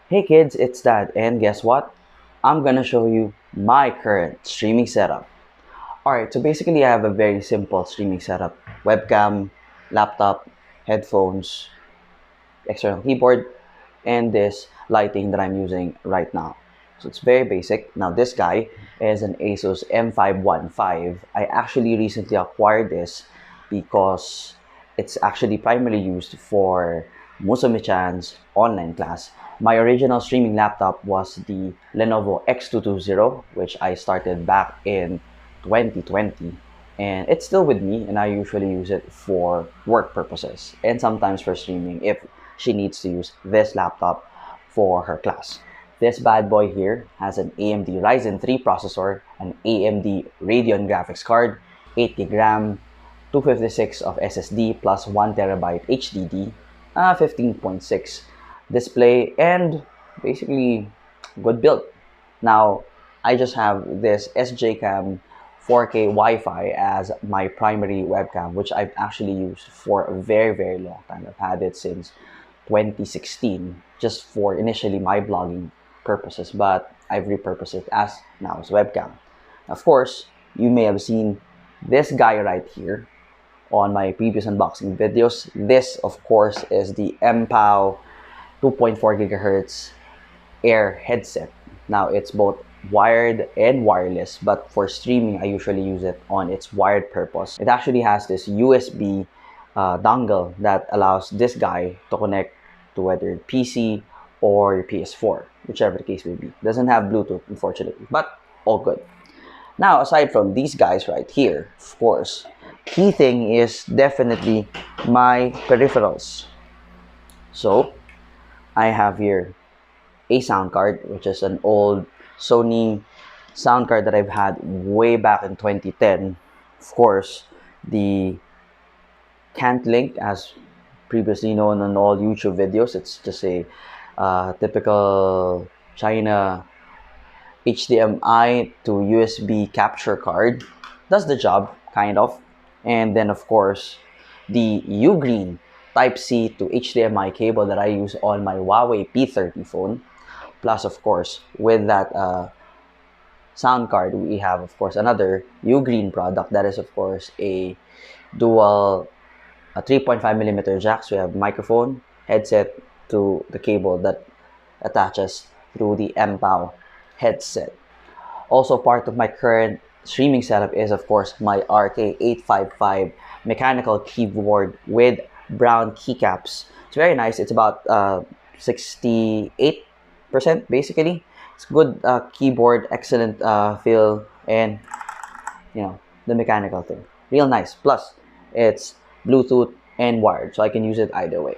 Hey kids, it's Dad, and guess what? I'm gonna show you my current streaming setup. Alright, so basically I have a very simple streaming setup. Webcam, laptop, headphones, external keyboard, and this lighting that I'm using right now. So it's very basic. Now this guy is an Asus M515. I actually recently acquired this because it's actually primarily used for Musumi-chan's online class. My original streaming laptop was the Lenovo X220, which I started back in 2020. And it's still with me, and I usually use it for work purposes and sometimes for streaming if she needs to use this laptop for her class. This bad boy here has an AMD Ryzen 3 processor, an AMD Radeon graphics card, 8GB RAM, 256 of SSD plus 1TB HDD, 15.6 display, and basically good build. Now, I just have this SJCam 4K Wi-Fi as my primary webcam, which I've actually used for a very long time. I've had it since 2016, just for initially my blogging purposes, but I've repurposed it as now as webcam. Of course, you may have seen this guy right here on my previous unboxing videos. This, of course, is the MPow 2.4 gigahertz Air headset. Now, it's both wired and wireless, but for streaming, I usually use it on its wired purpose. It actually has this USB dongle that allows this guy to connect to whether PC or your PS4, whichever the case may be. Doesn't have Bluetooth, unfortunately, but all good. Now, aside from these guys right here, of course, key thing is definitely my peripherals. So, I have here a sound card, which is an old Sony sound card that I've had way back in 2010. Of course, the can't link, as previously known on all YouTube videos. It's just a typical China HDMI to USB capture card. Does the job, kind of. And then, of course, the Ugreen Type-C to HDMI cable that I use on my Huawei P30 phone. Plus, of course, with that sound card, we have, of course, another Ugreen product that is, of course, a dual 3.5mm jack. So we have microphone, headset to the cable that attaches through the MPow headset. Also, part of my current streaming setup is, of course, my RK855 mechanical keyboard with brown keycaps. It's very nice. It's about 68% basically. It's good keyboard, excellent feel, and the mechanical thing, real nice. Plus, it's Bluetooth and wired, so I can use it either way.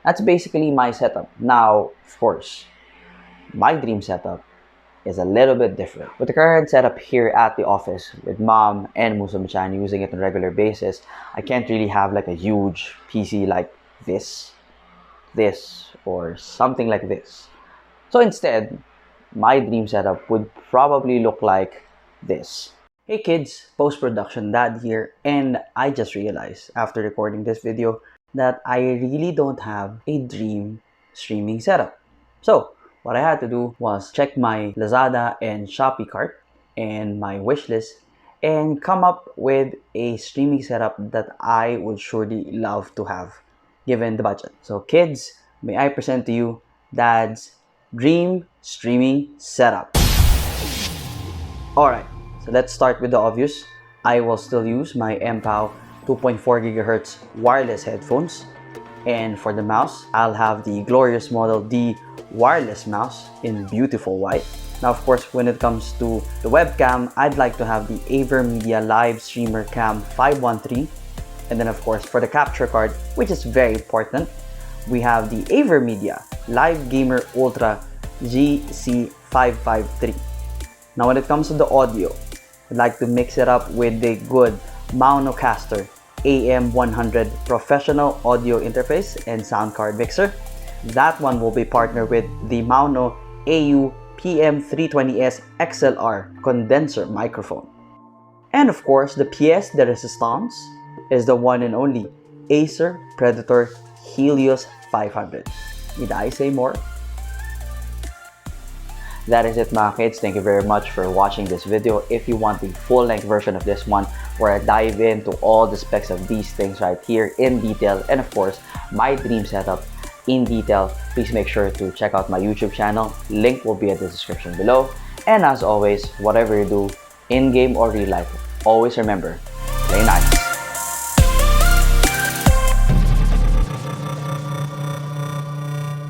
That's basically my setup. Now, of course, my dream setup is a little bit different. With the current setup here at the office with mom and Musumi-chan using it on a regular basis, I can't really have like a huge PC like this, or something like this. So instead, my dream setup would probably look like this. Hey kids, post-production Dad here, and I just realized after recording this video that I really don't have a dream streaming setup. So what I had to do was check my Lazada and Shopee cart and my wishlist and come up with a streaming setup that I would surely love to have given the budget. So kids, may I present to you Dad's dream streaming setup. Alright, so let's start with the obvious. I will still use my MPow 2.4 gigahertz wireless headphones. And for the mouse, I'll have the glorious Model D wireless mouse in beautiful white. Now, of course, when it comes to the webcam, I'd like to have the AverMedia Live Streamer Cam 513. And then, of course, for the capture card, which is very important, we have the AverMedia Live Gamer Ultra GC553. Now, when it comes to the audio, I'd like to mix it up with the good MAONOCASTER AM100 professional audio interface and sound card mixer. That one will be partnered with the Maono PM320S XLR condenser microphone. And of course, the pièce de résistance is the one and only Acer Predator Helios 500. Need I say more? That is it mga kids. Thank you very much for watching this video. If you want the full-length version of this one, where I dive into all the specs of these things right here in detail, and of course, my dream setup in detail, please make sure to check out my YouTube channel. Link will be in the description below. And as always, whatever you do, in-game or real life, always remember, play nice.